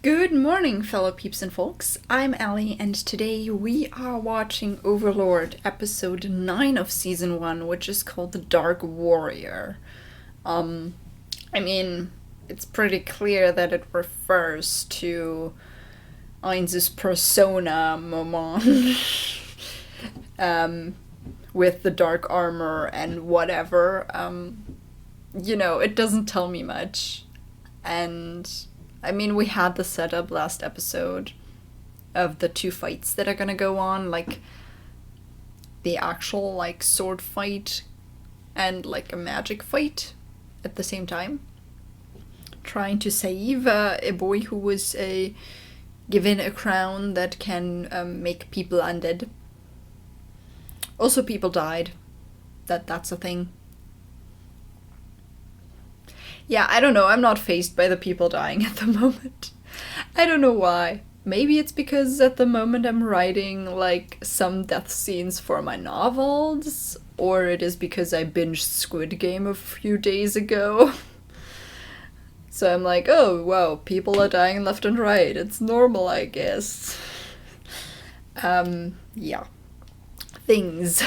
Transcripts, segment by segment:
Good morning, fellow peeps and folks. I'm Allie, and today we are watching Overlord, episode 9 of season 1, which is called The Dark Warrior. I mean, it's pretty clear that it refers to Ainz's persona moment, with the dark armor and whatever. It doesn't tell me much. And I mean, we had the setup last episode of the two fights that are gonna go on, like the actual, like, sword fight and, like, a magic fight at the same time. Trying to save a boy who was given a crown that can make people undead. Also, people died. That's a thing. Yeah, I don't know, I'm not fazed by the people dying at the moment. I don't know why. Maybe it's because at the moment I'm writing, like, some death scenes for my novels, or it is because I binged Squid Game a few days ago. So I'm like, oh, wow, people are dying left and right. It's normal, I guess. Yeah. Things.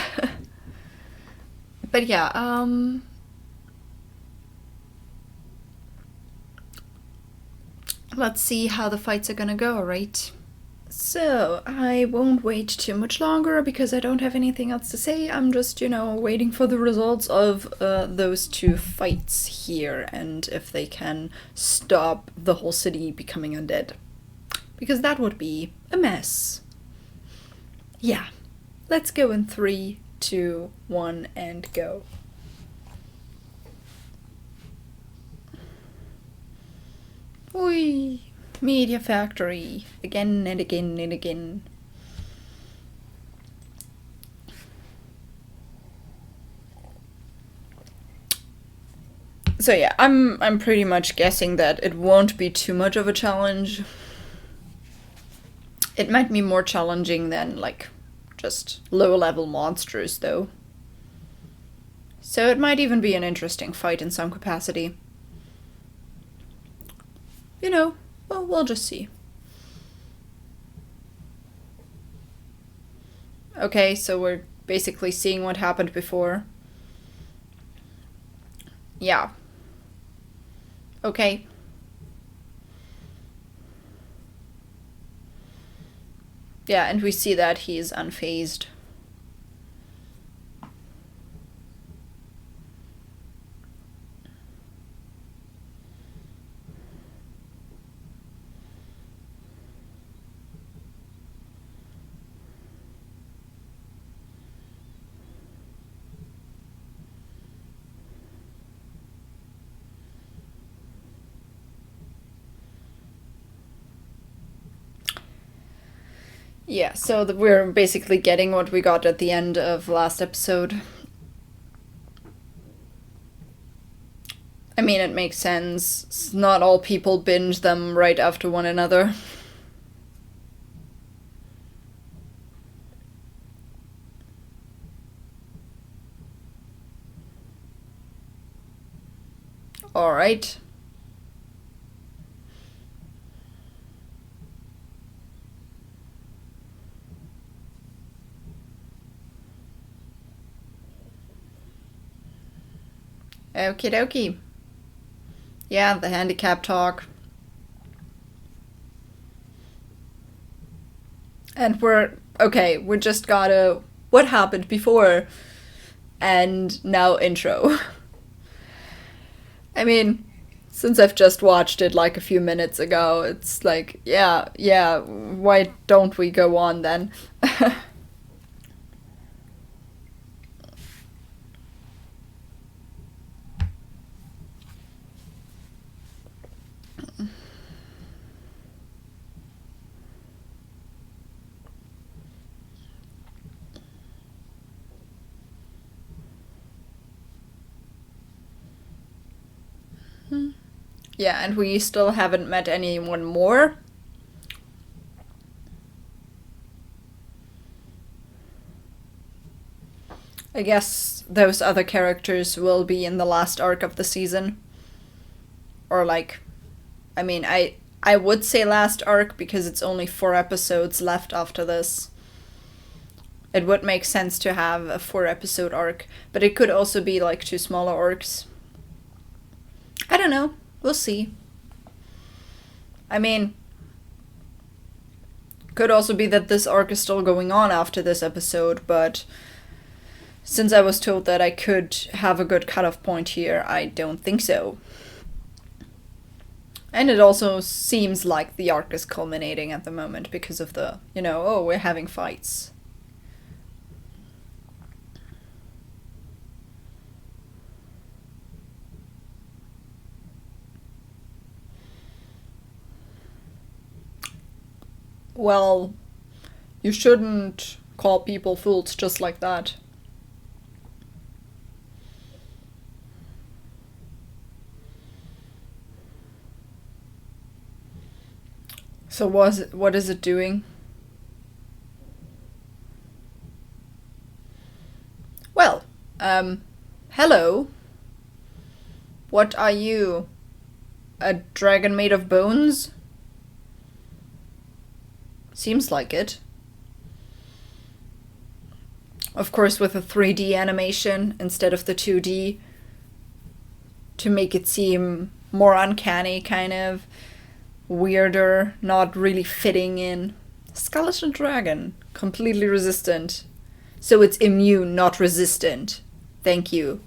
But yeah, let's see how the fights are gonna go, right? So, I won't wait too much longer because I don't have anything else to say. I'm just, waiting for the results of those two fights here and if they can stop the whole city becoming undead. Because that would be a mess. Yeah. Let's go in 3, 2, 1, and go. Oi! Media Factory. Again and again and again. So yeah, I'm pretty much guessing that it won't be too much of a challenge. It might be more challenging than, like, just low-level monsters, though. So it might even be an interesting fight in some capacity. Well, we'll just see. Okay, so we're basically seeing what happened before. Yeah. Okay. Yeah, and we see that he's unfazed. Yeah, so we're basically getting what we got at the end of last episode. I mean, it makes sense. Not all people binge them right after one another. Alright. Okie dokie. Yeah, the handicap talk. And we just got what happened before, and now intro. I mean, since I've just watched it like a few minutes ago, it's like, yeah, why don't we go on then? Yeah, and we still haven't met anyone more. I guess those other characters will be in the last arc of the season. Or, like, I mean, I would say last arc because it's only 4 episodes left after this. It would make sense to have a 4-episode arc, but it could also be like 2 smaller arcs. I don't know. We'll see. I mean, could also be that this arc is still going on after this episode, but since I was told that I could have a good cutoff point here, I don't think so. And it also seems like the arc is culminating at the moment because of the, oh, we're having fights. Well, you shouldn't call people fools just like that. So what is it doing? Well, hello. What are you? A dragon made of bones? Seems like it. Of course, with a 3D animation instead of the 2D to make it seem more uncanny, kind of weirder, not really fitting in. Skeleton dragon, completely resistant. So it's immune, not resistant. Thank you.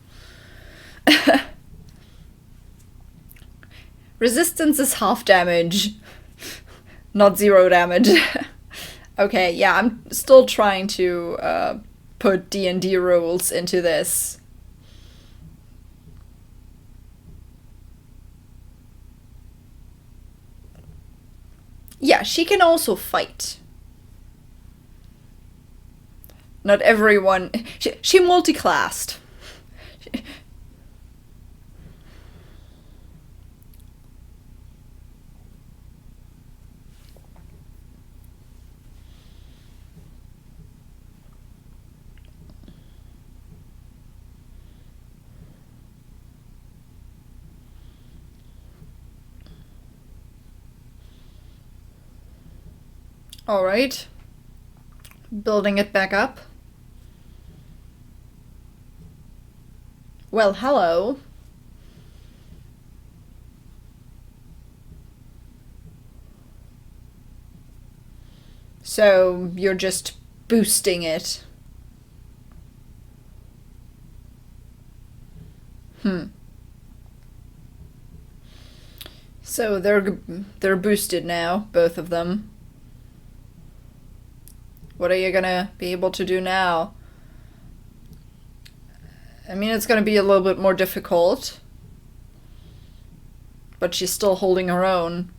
Resistance is half damage, not 0 damage. Okay, yeah, I'm still trying to put D&D rules into this. Yeah, she can also fight. Not everyone... She multi-classed. Alright. Building it back up. Well, hello. So, you're just boosting it. So, they're boosted now, both of them. What are you gonna be able to do now? I mean, it's gonna be a little bit more difficult. But she's still holding her own.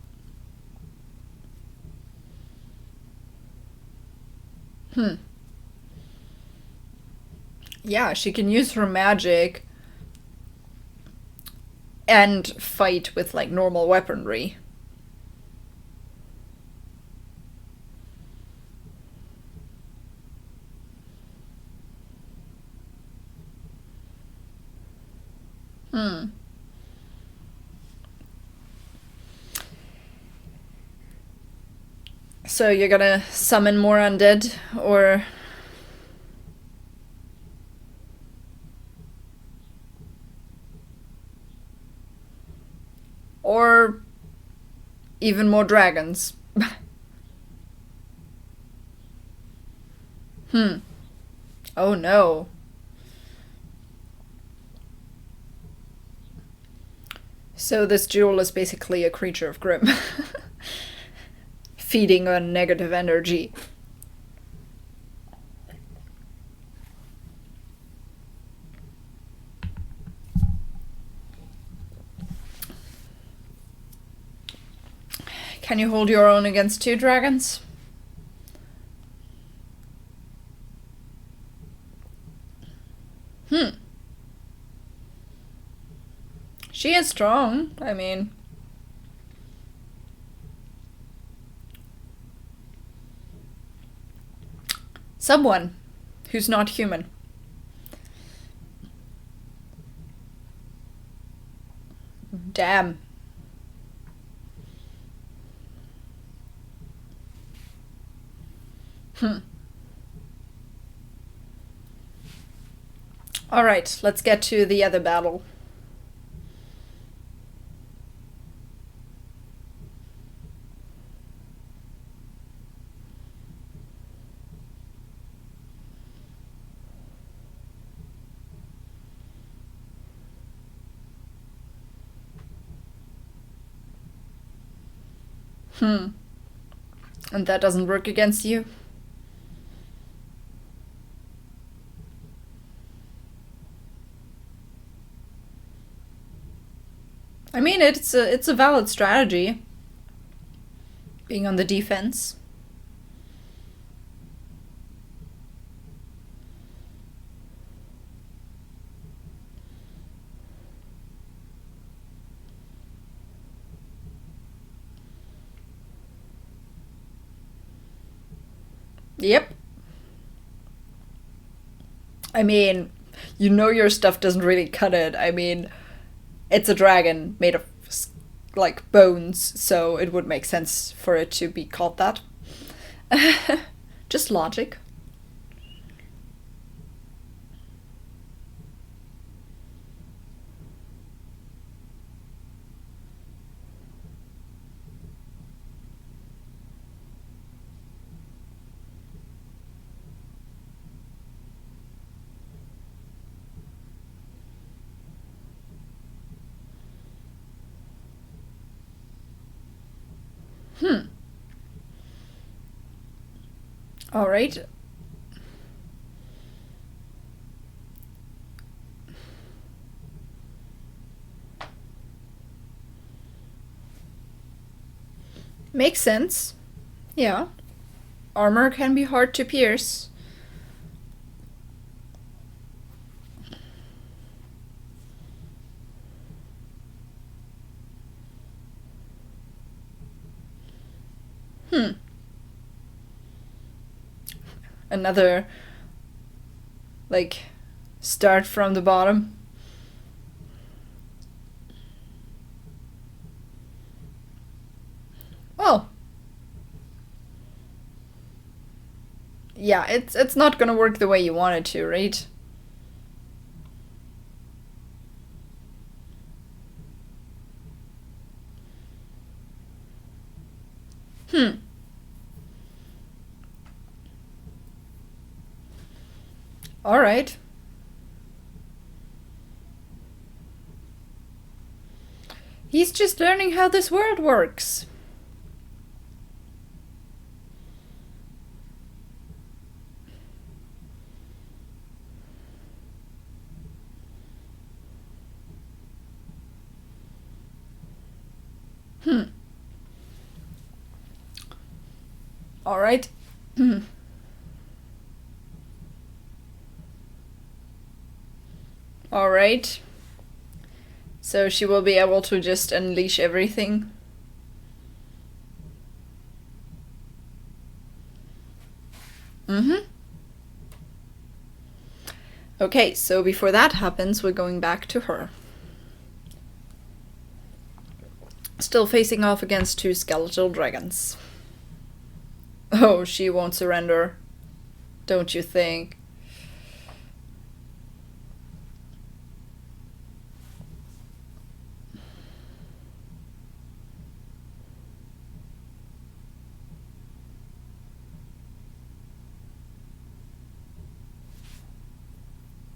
Yeah, she can use her magic and fight with, like, normal weaponry. So you're gonna summon more undead, or... Or even more dragons. Oh no. So this jewel is basically a creature of Grimm. Feeding on negative energy. Can you hold your own against 2 dragons? She is strong, I mean. Someone who's not human. Damn. Hmm. Alright, let's get to the other battle. Hmm. And that doesn't work against you? I mean, it's a valid strategy. Being on the defense. Yep. I mean, you know your stuff doesn't really cut it. I mean, it's a dragon made of like bones, so it would make sense for it to be called that. Just logic. Hmm. All right. Makes sense. Yeah. Armor can be hard to pierce. Hmm. Another, like, start from the bottom. Well, yeah, it's not gonna work the way you want it to, right? Hmm. All right. He's just learning how this world works. Hmm. All right. Hmm. All right. So she will be able to just unleash everything. Mm-hmm. Okay, so before that happens, we're going back to her. Still facing off against two skeletal dragons. Oh, she won't surrender, don't you think?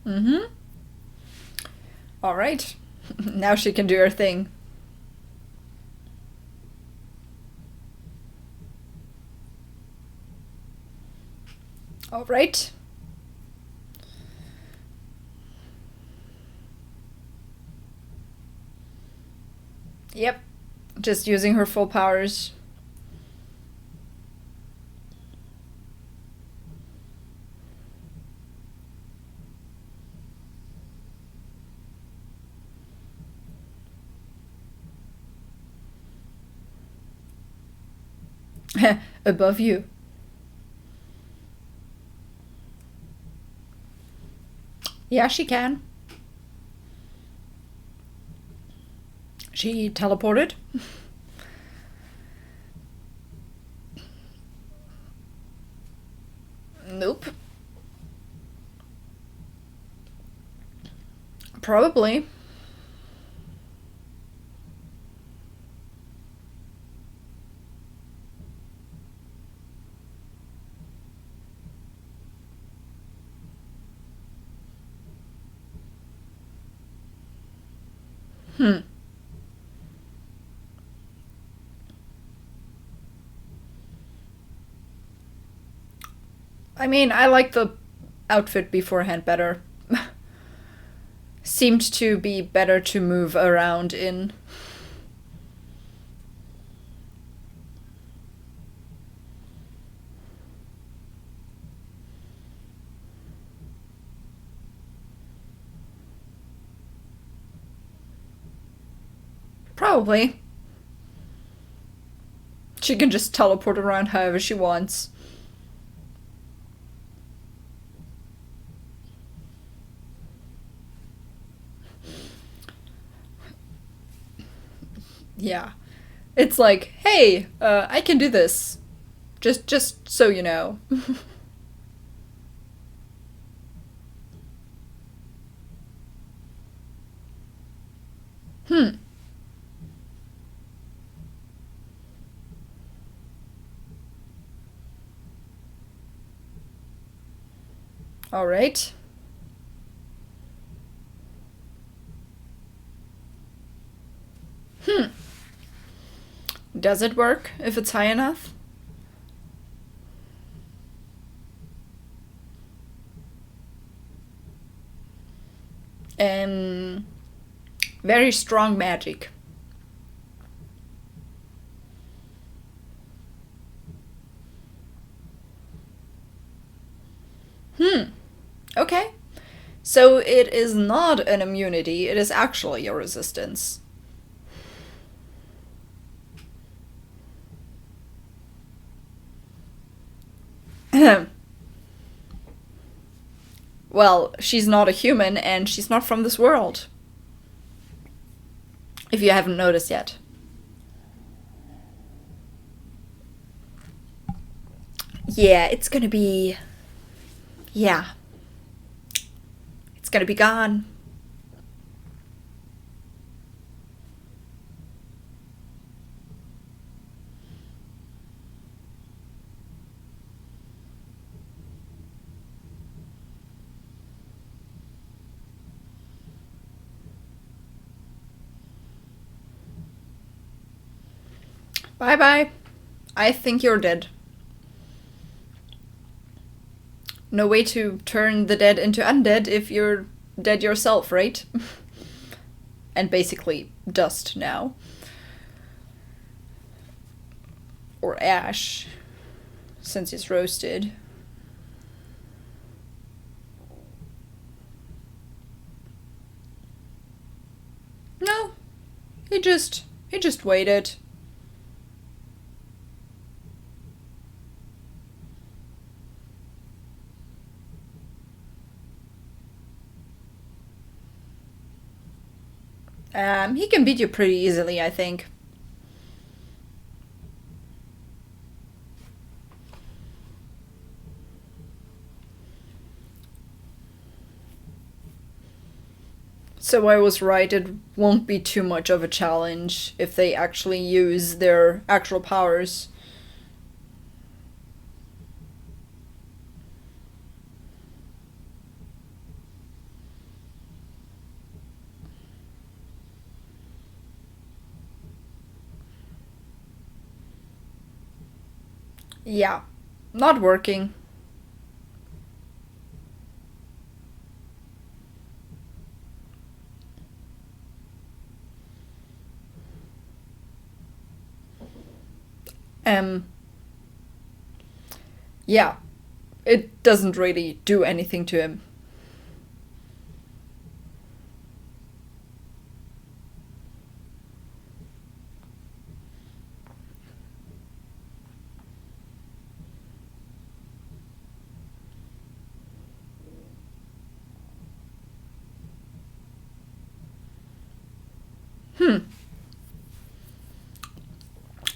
Mm-hmm. All right. Now she can do her thing. All right. Yep. Just using her full powers. Above you. Yeah, she can. She teleported. Nope. Probably. I mean, I like the outfit beforehand better. Seemed to be better to move around in. Probably. She can just teleport around however she wants. Yeah. It's like, hey, I can do this. Just so you know. Hmm. All right. Hmm. Does it work if it's high enough? Um, very strong magic. Hmm. Okay. So it is not an immunity, it is actually a resistance. Well, she's not a human and she's not from this world. If you haven't noticed yet. Yeah, it's gonna be. Yeah. It's gonna be gone. Bye bye. I think you're dead. No way to turn the dead into undead if you're dead yourself, right? And basically dust now. Or ash, since it's roasted. No, he just waited. He can beat you pretty easily, I think. So I was right, it won't be too much of a challenge if they actually use their actual powers. Yeah, not working. Um, yeah, it doesn't really do anything to him. Hmm.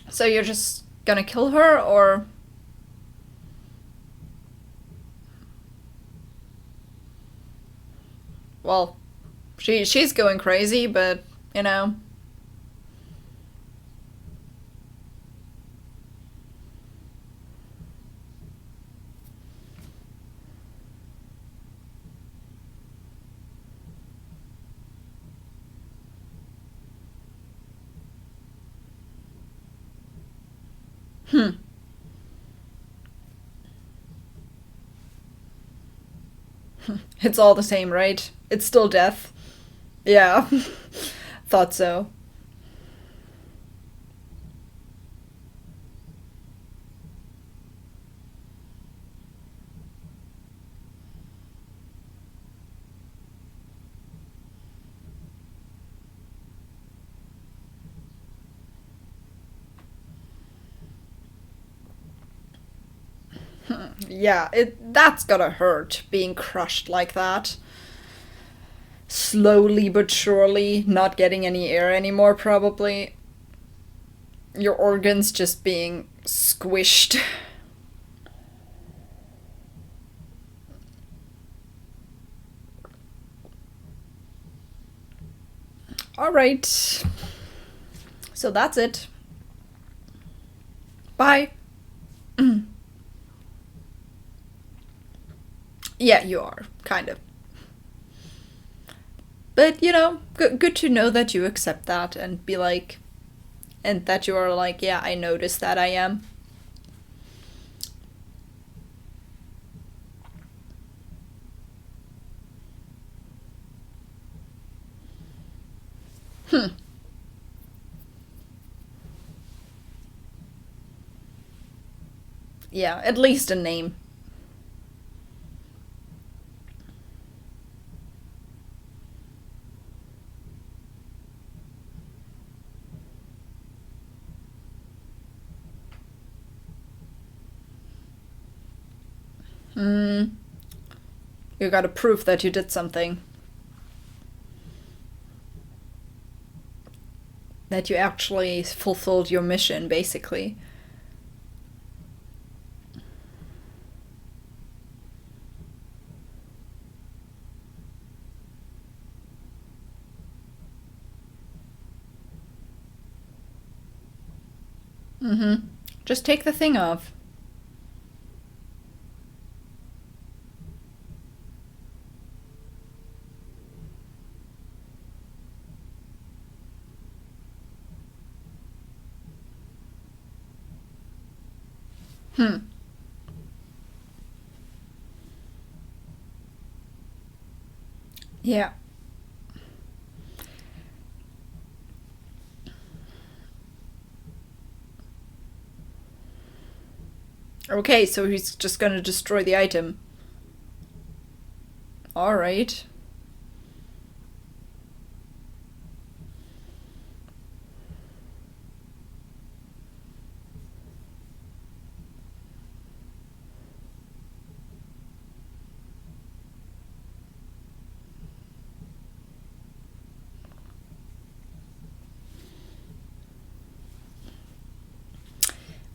So you're just gonna kill her, or. well, she's going crazy, but you know. Hmm. It's all the same, right? It's still death. Yeah. Thought so. Yeah, that's gotta hurt being crushed like that. Slowly but surely, not getting any air anymore, probably. Your organs just being squished. Alright. So that's it. Bye. Yeah, you are, kind of. But, good to know that you accept that and be like, and that you are like, yeah, I noticed that I am. Hmm. Yeah, at least a name. Hmm. You gotta prove that you did something. That you actually fulfilled your mission, basically. Mm-hmm. Just take the thing off. Hmm. Yeah. Okay, so he's just gonna destroy the item. Alright.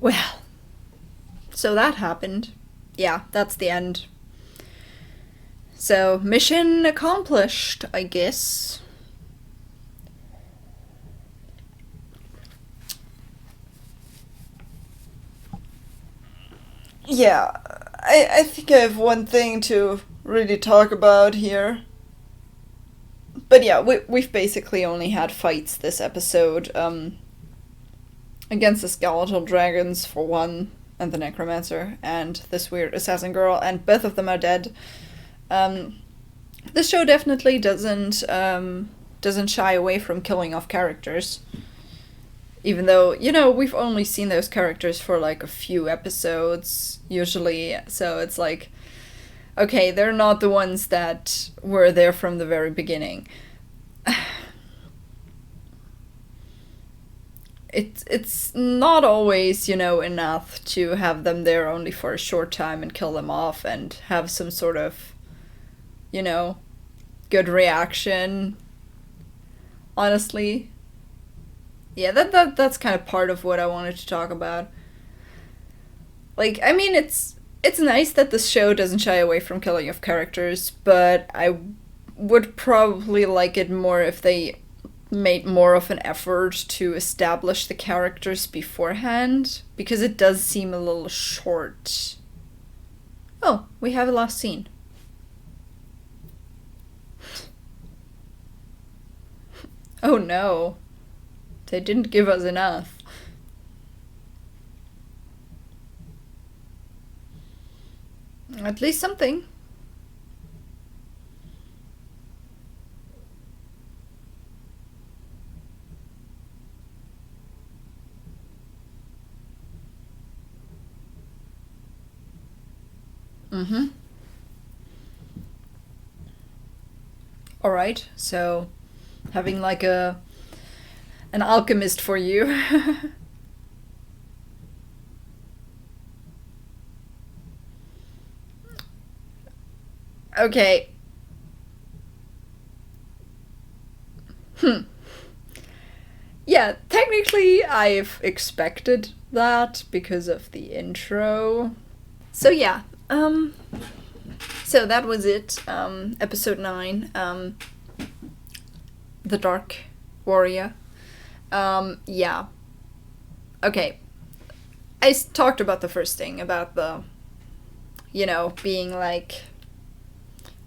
Well, so that happened. Yeah, that's the end. So, mission accomplished, I guess. Yeah, I think I have one thing to really talk about here. But yeah, we've basically only had fights this episode. Against the skeletal dragons, for one, and the necromancer, and this weird assassin girl, and both of them are dead. Um, this show definitely doesn't shy away from killing off characters. Even though, we've only seen those characters for like a few episodes, usually, so it's like, okay, they're not the ones that were there from the very beginning. It's not always, enough to have them there only for a short time and kill them off and have some sort of, you know, good reaction. Honestly, yeah, that's kind of part of what I wanted to talk about. Like, I mean, it's nice that this show doesn't shy away from killing of characters, but I would probably like it more if they made more of an effort to establish the characters beforehand, because it does seem a little short. Oh, we have a last scene. Oh no. They didn't give us enough. At least something. Mm-hmm. Alright, so having like an alchemist for you. Okay. Yeah, technically I've expected that because of the intro. So yeah, so that was it. Episode 9, The Dark Warrior. Yeah. Okay. I talked about the first thing, about the, being like,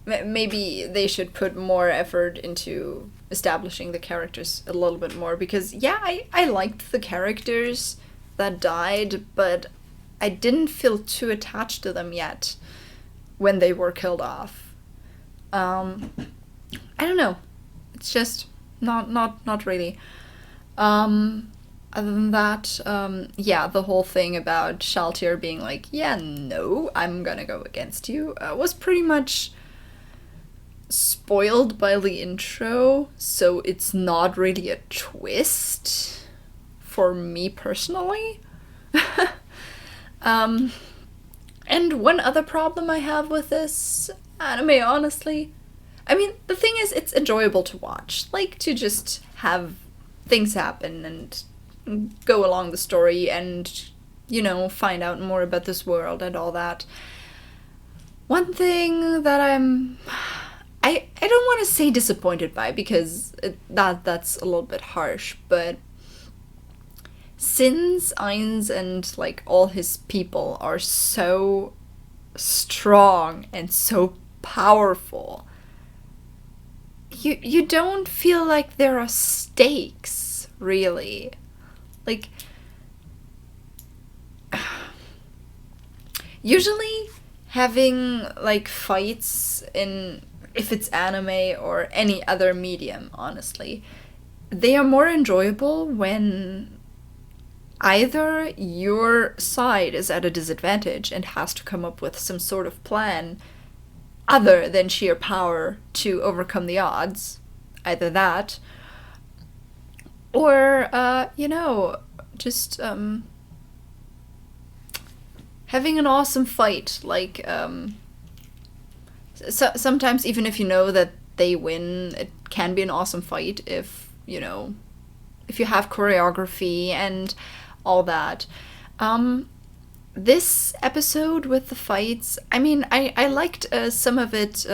maybe they should put more effort into establishing the characters a little bit more, because yeah, I liked the characters that died, but I didn't feel too attached to them yet when they were killed off. I don't know. It's just not really. Other than that, yeah, the whole thing about Shaltir being like, yeah, no, I'm gonna go against you, was pretty much spoiled by the intro, so it's not really a twist for me personally. And one other problem I have with this anime, honestly, I mean, the thing is, it's enjoyable to watch, like, to just have things happen and go along the story and, find out more about this world and all that. One thing that I don't want to say disappointed by, because that's a little bit harsh, but since Ainz and like all his people are so strong and so powerful, you don't feel like there are stakes, really. Like, usually having like fights in, if it's anime or any other medium, honestly, they are more enjoyable when either your side is at a disadvantage and has to come up with some sort of plan other than sheer power to overcome the odds. Either that, or, just having an awesome fight. Like, sometimes even if you know that they win, it can be an awesome fight if you have choreography and all that. This episode with the fights, I mean, I liked some of it,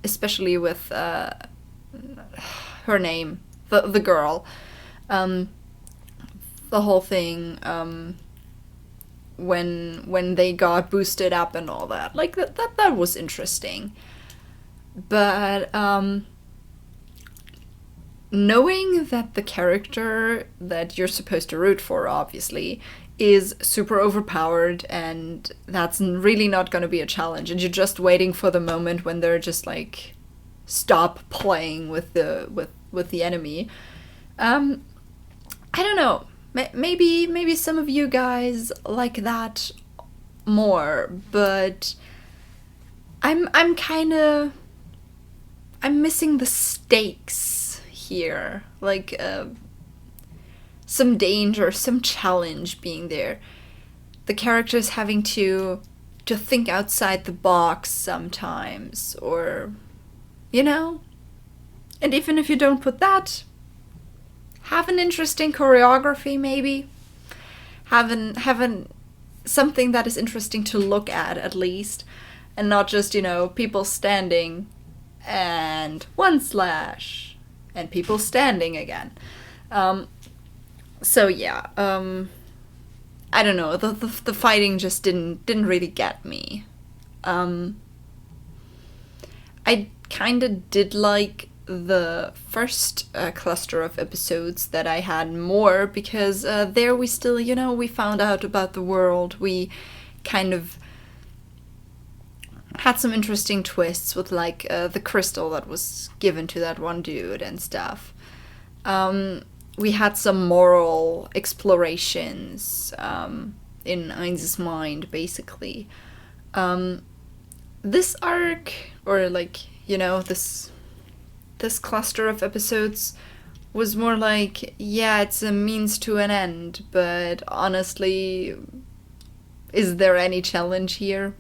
especially with her name, the girl. The whole thing, when they got boosted up and all that. Like, that was interesting. But, knowing that the character that you're supposed to root for, obviously, is super overpowered, and that's really not going to be a challenge, and you're just waiting for the moment when they're just like, stop playing with the enemy. I don't know. Maybe some of you guys like that more, but I'm missing the stakes here. Like, some danger, some challenge being there. The characters having to think outside the box sometimes, or, and even if you don't put that, have an interesting choreography, maybe. Have something that is interesting to look at least, and not just, people standing and one slash, and people standing again. So yeah, I don't know. The fighting just didn't really get me. I kind of did like the first cluster of episodes that I had more, because there we still, we found out about the world. We kind of had some interesting twists with, like, the crystal that was given to that one dude and stuff. We had some moral explorations in Ainz's mind, basically. This arc, or, like, this cluster of episodes was more like, yeah, it's a means to an end, but honestly, is there any challenge here?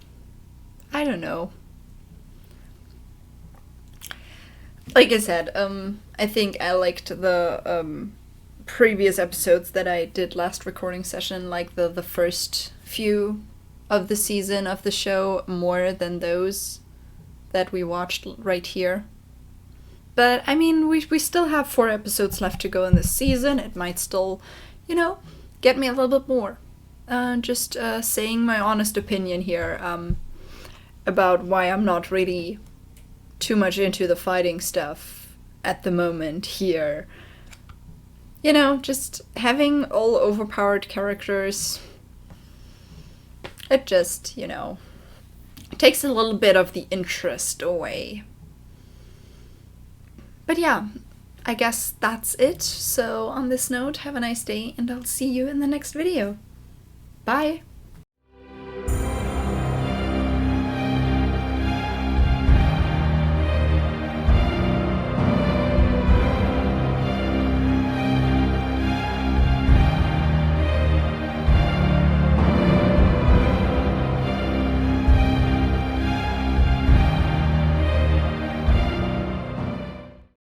I don't know. Like I said, I think I liked the previous episodes that I did last recording session, like the first few of the season of the show, more than those that we watched right here. But, I mean, we still have 4 episodes left to go in this season. It might still, get me a little bit more. Just saying my honest opinion here about why I'm not really too much into the fighting stuff at the moment here. Just having all overpowered characters, it just, takes a little bit of the interest away. But yeah, I guess that's it. So on this note, have a nice day, and I'll see you in the next video. Bye!